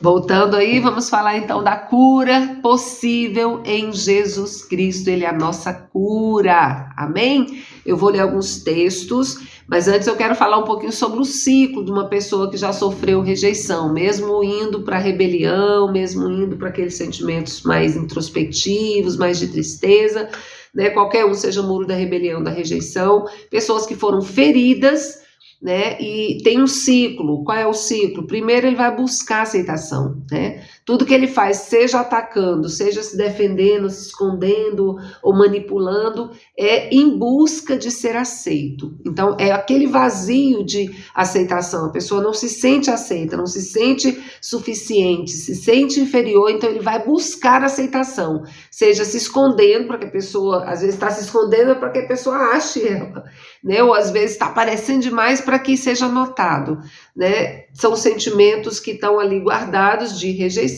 Voltando aí, vamos falar então da cura possível em Jesus Cristo. Ele é a nossa cura, amém? Eu vou ler alguns textos, mas antes eu quero falar um pouquinho sobre o ciclo de uma pessoa que já sofreu rejeição, mesmo indo para a rebelião, mesmo indo para aqueles sentimentos mais introspectivos, mais de tristeza, né? Qualquer um, seja o muro da rebelião, da rejeição, pessoas que foram feridas, né? E tem um ciclo. Qual é o ciclo? Primeiro ele vai buscar aceitação, né? Tudo que ele faz, seja atacando, seja se defendendo, se escondendo ou manipulando, é em busca de ser aceito. Então é aquele vazio de aceitação. A pessoa não se sente aceita, não se sente suficiente, se sente inferior, então ele vai buscar aceitação, seja se escondendo para que a pessoa, às vezes está se escondendo para que a pessoa ache ela, né? Ou às vezes está aparecendo demais para que seja notado, né? São sentimentos que estão ali guardados de rejeição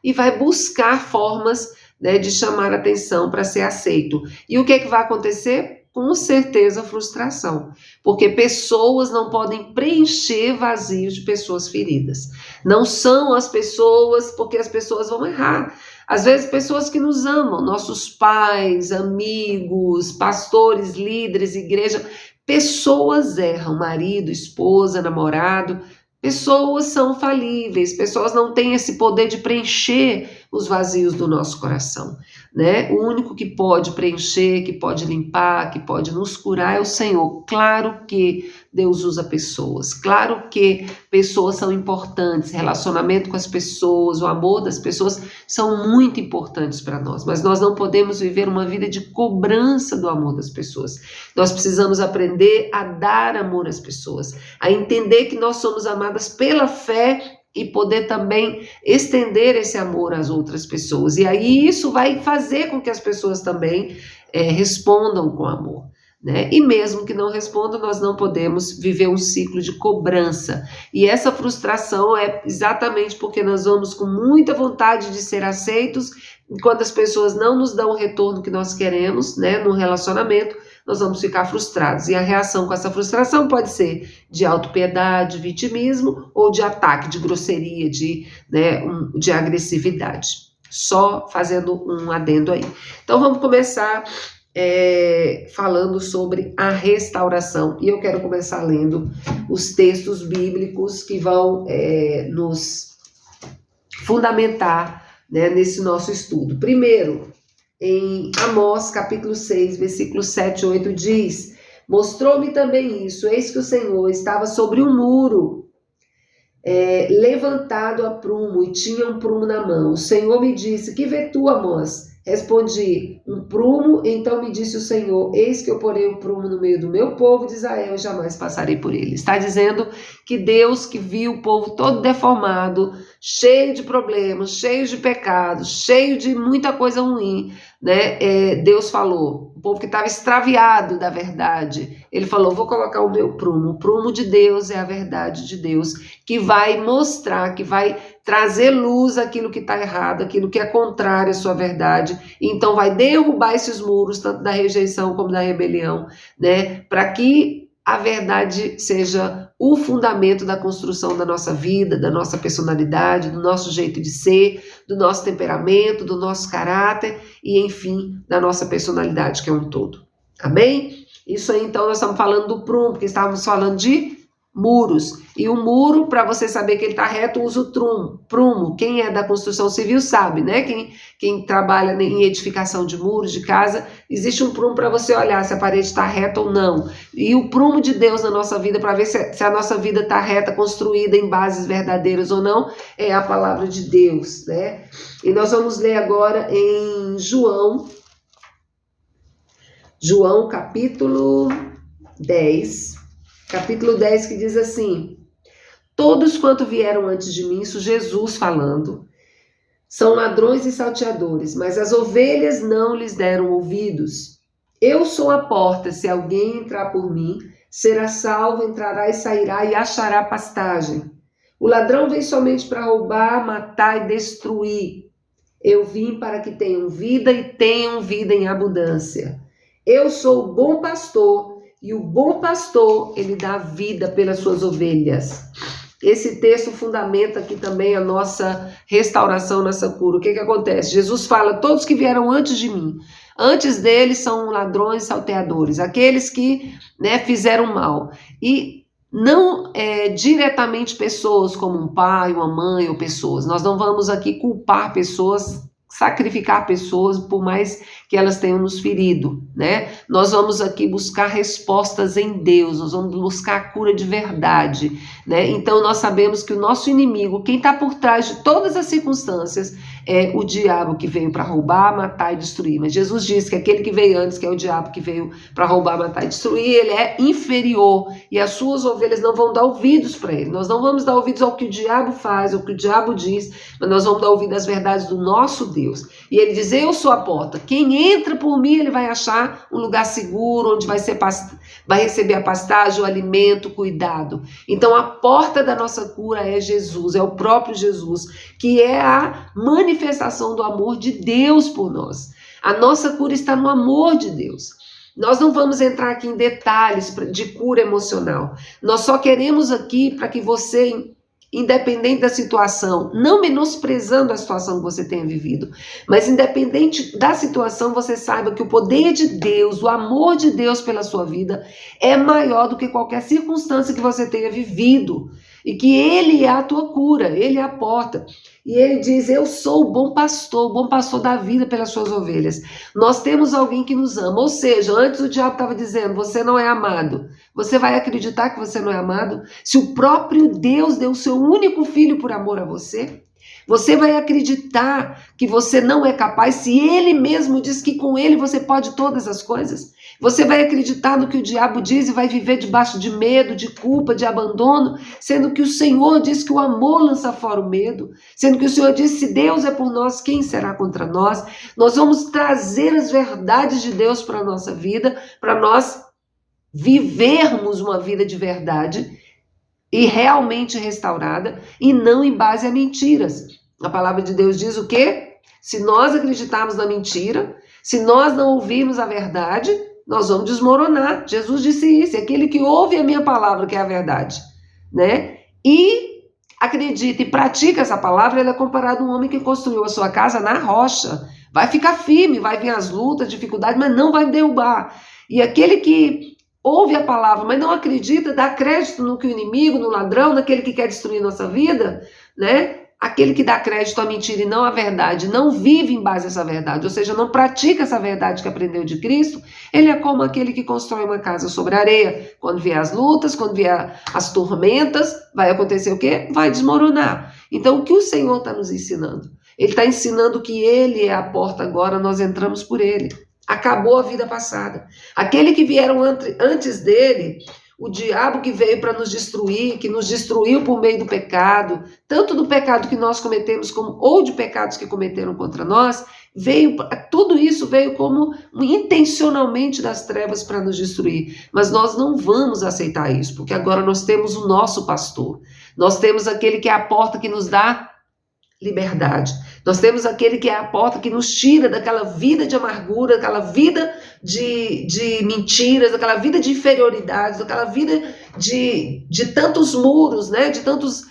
e vai buscar formas, né, de chamar atenção para ser aceito. E o que é que vai acontecer? Com certeza frustração, porque pessoas não podem preencher vazios de pessoas feridas. Não são as pessoas, porque as pessoas vão errar. Às vezes pessoas que nos amam, nossos pais, amigos, pastores, líderes, igreja, pessoas erram, marido, esposa, namorado, pessoas são falíveis, pessoas não têm esse poder de preencher os vazios do nosso coração, né? O único que pode preencher, que pode limpar, que pode nos curar é o Senhor. Claro que Deus usa pessoas, claro que pessoas são importantes, relacionamento com as pessoas, o amor das pessoas são muito importantes para nós, mas nós não podemos viver uma vida de cobrança do amor das pessoas. Nós precisamos aprender a dar amor às pessoas, a entender que nós somos amadas pela fé e poder também estender esse amor às outras pessoas. E aí isso vai fazer com que as pessoas também respondam com amor, né? E mesmo que não respondam, nós não podemos viver um ciclo de cobrança. E essa frustração é exatamente porque nós vamos com muita vontade de ser aceitos, e quando as pessoas não nos dão o retorno que nós queremos, né, no relacionamento, nós vamos ficar frustrados. E a reação com essa frustração pode ser de autopiedade, vitimismo, ou de ataque, de grosseria, de agressividade. Só fazendo um adendo aí. Então vamos começar falando sobre a restauração. E eu quero começar lendo os textos bíblicos que vão nos fundamentar, né, nesse nosso estudo. Primeiro, em Amós capítulo 6, versículos 7 e 8 diz: mostrou-me também isso, eis que o Senhor estava sobre um muro, levantado a prumo, e tinha um prumo na mão. O Senhor me disse: que vê tu, Amós? Respondi: um prumo. Então me disse o Senhor: eis que eu porei um prumo no meio do meu povo de Israel, e jamais passarei por ele. Está dizendo que Deus, que viu o povo todo deformado, cheio de problemas, cheio de pecados, cheio de muita coisa ruim, né? Deus falou, o povo que estava extraviado da verdade, ele falou: vou colocar o meu prumo. O prumo de Deus é a verdade de Deus, que vai mostrar, que vai trazer luz àquilo que está errado, aquilo que é contrário à sua verdade. Então vai derrubar esses muros, tanto da rejeição como da rebelião, né? Para que a verdade seja o fundamento da construção da nossa vida, da nossa personalidade, do nosso jeito de ser, do nosso temperamento, do nosso caráter e, enfim, da nossa personalidade, que é um todo. Amém? Isso aí, então, nós estamos falando do prumo, porque estávamos falando de muros. E o muro, para você saber que ele está reto, usa o prumo. Quem é da construção civil sabe, né? Quem trabalha em edificação de muros, de casa, existe um prumo para você olhar se a parede está reta ou não. E o prumo de Deus na nossa vida, para ver se a nossa vida está reta, construída em bases verdadeiras ou não, é a palavra de Deus, né? E nós vamos ler agora em João capítulo 10. Capítulo 10, que diz assim: todos quanto vieram antes de mim, isso Jesus falando, são ladrões e salteadores, mas as ovelhas não lhes deram ouvidos. Eu sou a porta, se alguém entrar por mim, será salvo, entrará e sairá e achará pastagem. O ladrão vem somente para roubar, matar e destruir. Eu vim para que tenham vida e tenham vida em abundância. Eu sou o bom pastor, e o bom pastor, ele dá vida pelas suas ovelhas. esse texto fundamenta aqui também a nossa restauração, nossa cura. O que acontece? Jesus fala, todos que vieram antes de mim, antes deles são ladrões, salteadores, aqueles que, né, fizeram mal. E não diretamente pessoas como um pai, uma mãe ou pessoas. Nós não vamos aqui culpar pessoas, sacrificar pessoas por mais que elas tenham nos ferido, né? Nós vamos aqui buscar respostas em Deus, nós vamos buscar a cura de verdade, né? Então nós sabemos que o nosso inimigo, quem está por trás de todas as circunstâncias, é o diabo que veio para roubar, matar e destruir. Mas Jesus disse que aquele que veio antes, que é o diabo que veio para roubar, matar e destruir, ele é inferior e as suas ovelhas não vão dar ouvidos para ele. Nós não vamos dar ouvidos ao que o diabo faz, ao que o diabo diz, mas nós vamos dar ouvidos às verdades do nosso Deus. E ele diz, eu sou a porta, quem entra por mim, ele vai achar um lugar seguro, onde vai receber a pastagem, o alimento, o cuidado. Então a porta da nossa cura é Jesus, é o próprio Jesus, que é a manifestação do amor de Deus por nós. A nossa cura está no amor de Deus. Nós não vamos entrar aqui em detalhes de cura emocional. Nós só queremos aqui para que você, independente da situação, não menosprezando a situação que você tenha vivido, mas independente da situação, você saiba que o poder de Deus, o amor de Deus pela sua vida é maior do que qualquer circunstância que você tenha vivido. E que Ele é a tua cura, Ele é a porta. E Ele diz, eu sou o bom pastor da vida pelas suas ovelhas. Nós temos alguém que nos ama. Ou seja, antes o diabo estava dizendo, você não é amado. Você vai acreditar que você não é amado? Se o próprio Deus deu o seu único filho por amor a você? Você vai acreditar que você não é capaz se Ele mesmo diz que com Ele você pode todas as coisas? Você vai acreditar no que o diabo diz e vai viver debaixo de medo, de culpa, de abandono, sendo que o Senhor diz que o amor lança fora o medo, sendo que o Senhor diz, se Deus é por nós, quem será contra nós? Nós vamos trazer as verdades de Deus para a nossa vida, para nós vivermos uma vida de verdade e realmente restaurada, e não em base a mentiras. A palavra de Deus diz o quê? Se nós acreditarmos na mentira, se nós não ouvirmos a verdade, nós vamos desmoronar. Jesus disse isso, aquele que ouve a minha palavra, que é a verdade, né? E acredita e pratica essa palavra, ele é comparado a um homem que construiu a sua casa na rocha. Vai ficar firme, vai vir as lutas, dificuldades, mas não vai derrubar. E aquele que ouve a palavra, mas não acredita, dá crédito no que o inimigo, no ladrão, naquele que quer destruir nossa vida, né? Aquele que dá crédito à mentira e não à verdade, não vive em base a essa verdade, ou seja, não pratica essa verdade que aprendeu de Cristo, ele é como aquele que constrói uma casa sobre areia. Quando vier as lutas, quando vier as tormentas, vai acontecer o quê? Vai desmoronar. Então, o que o Senhor está nos ensinando? Ele está ensinando que Ele é a porta agora, nós entramos por Ele. Acabou a vida passada. Aquele que vieram antes dele, o diabo que veio para nos destruir, que nos destruiu por meio do pecado, tanto do pecado que nós cometemos, ou de pecados que cometeram contra nós, tudo isso veio como intencionalmente das trevas para nos destruir. Mas nós não vamos aceitar isso, porque agora nós temos o nosso pastor. Nós temos aquele que é a porta que nos dá liberdade. Nós temos aquele que é a porta que nos tira daquela vida de amargura, daquela vida de mentiras, daquela vida de inferioridade, daquela vida de tantos muros, né? De tantos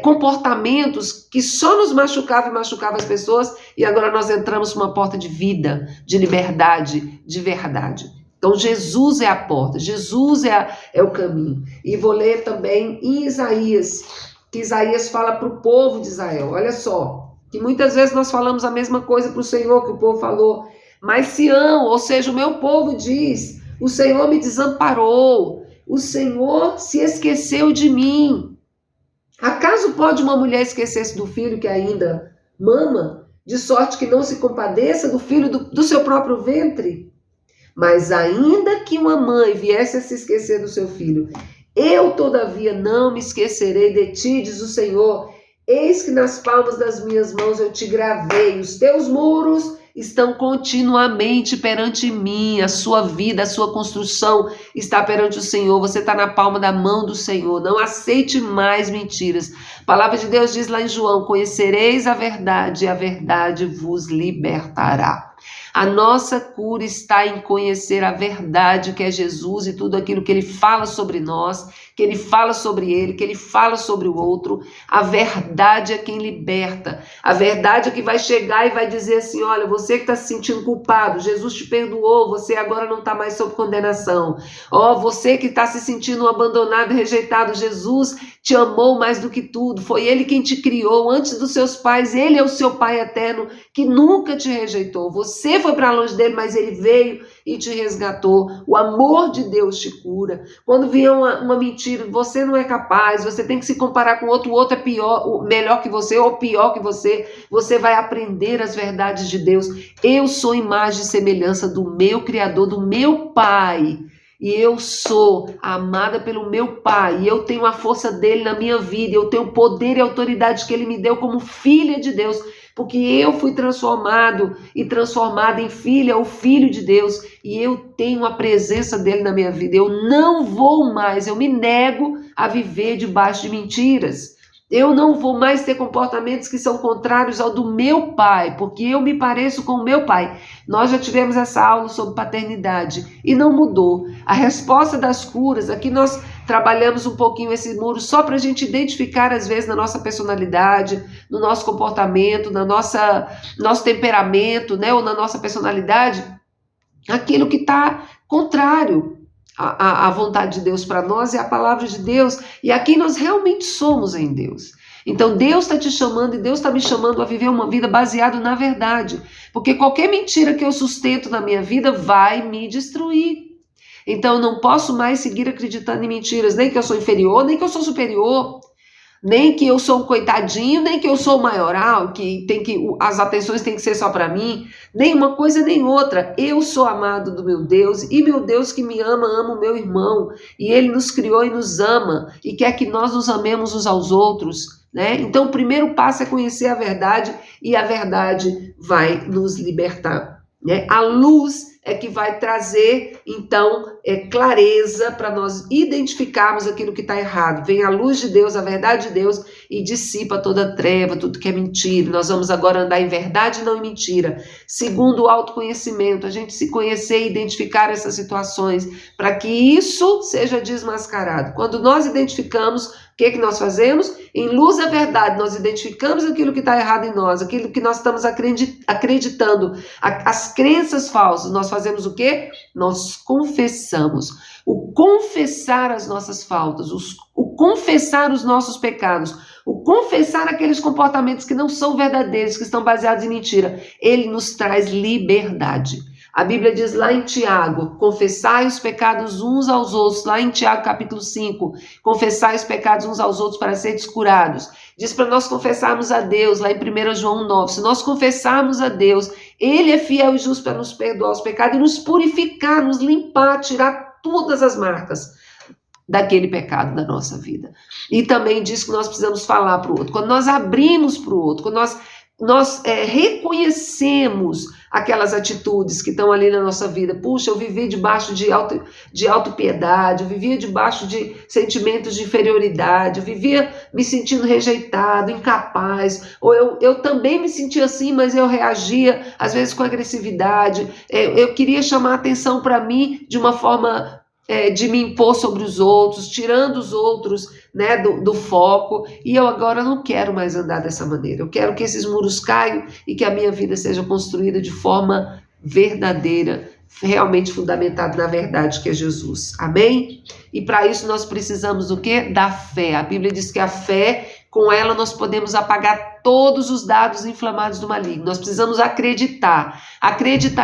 comportamentos que só nos machucavam e machucavam as pessoas, e agora nós entramos numa porta de vida, de liberdade, de verdade. Então Jesus é a porta, Jesus é o caminho. E vou ler também em Isaías, que Isaías fala para o povo de Israel. Olha só, que muitas vezes nós falamos a mesma coisa para o Senhor que o povo falou. Mas Sião, ou seja, o meu povo diz, o Senhor me desamparou, o Senhor se esqueceu de mim. Acaso pode uma mulher esquecer-se do filho que ainda mama, de sorte que não se compadeça do filho do seu próprio ventre? Mas ainda que uma mãe viesse a se esquecer do seu filho, eu, todavia, não me esquecerei de ti, diz o Senhor. Eis que nas palmas das minhas mãos eu te gravei. Os teus muros estão continuamente perante mim. A sua vida, a sua construção está perante o Senhor. Você está na palma da mão do Senhor. Não aceite mais mentiras. A palavra de Deus diz lá em João, conhecereis a verdade e a verdade vos libertará. A nossa cura está em conhecer a verdade que é Jesus e tudo aquilo que Ele fala sobre nós, que ele fala sobre ele, que ele fala sobre o outro. A verdade é quem liberta. A verdade é que vai chegar e vai dizer assim, olha, você que está se sentindo culpado, Jesus te perdoou, você agora não está mais sob condenação. Ó, você que está se sentindo abandonado e rejeitado, Jesus te amou mais do que tudo. Foi ele quem te criou antes dos seus pais. Ele é o seu Pai eterno que nunca te rejeitou. Você foi para longe dele, mas ele veio e te resgatou. O amor de Deus te cura. Quando vier uma mentira, você não é capaz, você tem que se comparar com o outro é pior, melhor que você ou pior que você vai aprender as verdades de Deus. Eu sou imagem e semelhança do meu Criador, do meu Pai. E eu sou amada pelo meu Pai, e eu tenho a força dele na minha vida, eu tenho o poder e a autoridade que ele me deu como filha de Deus, porque eu fui transformado e transformada em filha ou filho de Deus, e eu tenho a presença dele na minha vida. Eu não vou mais, eu me nego a viver debaixo de mentiras. Eu não vou mais ter comportamentos que são contrários ao do meu pai, porque eu me pareço com o meu pai. Nós já tivemos essa aula sobre paternidade e não mudou. A resposta das curas, aqui nós trabalhamos um pouquinho esse muro só para a gente identificar, às vezes, na nossa personalidade, no nosso comportamento, nosso temperamento, né, ou na nossa personalidade, aquilo que está contrário a vontade de Deus para nós é a palavra de Deus, e aqui nós realmente somos em Deus. Então Deus está te chamando e Deus está me chamando a viver uma vida baseada na verdade, porque qualquer mentira que eu sustento na minha vida vai me destruir. Então eu não posso mais seguir acreditando em mentiras, nem que eu sou inferior, nem que eu sou superior, nem que eu sou um coitadinho, nem que eu sou o maioral, as atenções têm que ser só para mim, nem uma coisa nem outra. Eu sou amado do meu Deus, e meu Deus que me ama, ama o meu irmão, e ele nos criou e nos ama, e quer que nós nos amemos uns aos outros, né? Então o primeiro passo é conhecer a verdade, e a verdade vai nos libertar, né? A luz é que vai trazer, então, clareza para nós identificarmos aquilo que está errado. Vem a luz de Deus, a verdade de Deus, e dissipa toda treva, tudo que é mentira. Nós vamos agora andar em verdade e não em mentira. Segundo o autoconhecimento, a gente se conhecer e identificar essas situações, para que isso seja desmascarado. Quando nós identificamos, o que nós fazemos? Em luz da verdade, nós identificamos aquilo que está errado em nós, aquilo que nós estamos acreditando, as crenças falsas. Nós fazemos o quê? Nós confessamos. O confessar as nossas faltas, o confessar os nossos pecados, o confessar aqueles comportamentos que não são verdadeiros, que estão baseados em mentira, ele nos traz liberdade. A Bíblia diz lá em Tiago, confessai os pecados uns aos outros, lá em Tiago capítulo 5, confessai os pecados uns aos outros para serem curados. Diz para nós confessarmos a Deus, lá em 1 João 9, se nós confessarmos a Deus, ele é fiel e justo para nos perdoar os pecados e nos purificar, nos limpar, tirar todas as marcas daquele pecado da nossa vida. E também diz que nós precisamos falar para o outro. Quando nós abrimos para o outro, quando nós reconhecemos aquelas atitudes que estão ali na nossa vida. Puxa, eu vivi debaixo de autopiedade, eu vivia debaixo de sentimentos de inferioridade, eu vivia me sentindo rejeitado, incapaz, ou eu também me sentia assim, mas eu reagia às vezes com agressividade, eu queria chamar a atenção para mim de uma forma de me impor sobre os outros, tirando os outros, né, do foco, e eu agora não quero mais andar dessa maneira. Eu quero que esses muros caiam e que a minha vida seja construída de forma verdadeira, realmente fundamentada na verdade que é Jesus. Amém? E para isso nós precisamos do quê? Da fé. A Bíblia diz que a fé, com ela nós podemos apagar todos os dados inflamados do maligno. Nós precisamos acreditar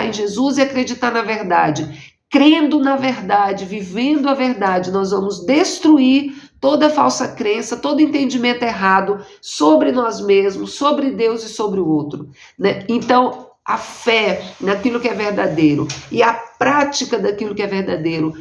em Jesus e acreditar na verdade. Crendo na verdade, vivendo a verdade, nós vamos destruir toda falsa crença, todo entendimento errado sobre nós mesmos, sobre Deus e sobre o outro, né? Então, a fé naquilo que é verdadeiro e a prática daquilo que é verdadeiro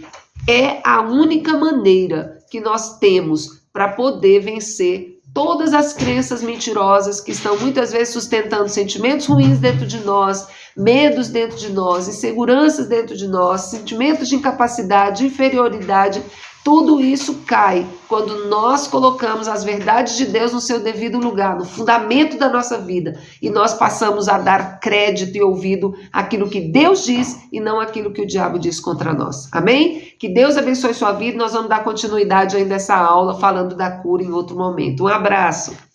é a única maneira que nós temos para poder vencer todas as crenças mentirosas que estão muitas vezes sustentando sentimentos ruins dentro de nós, medos dentro de nós, inseguranças dentro de nós, sentimentos de incapacidade, de inferioridade. Tudo isso cai quando nós colocamos as verdades de Deus no seu devido lugar, no fundamento da nossa vida, e nós passamos a dar crédito e ouvido àquilo que Deus diz e não àquilo que o diabo diz contra nós. Amém? Que Deus abençoe sua vida. Nós vamos dar continuidade ainda a essa aula falando da cura em outro momento. Um abraço.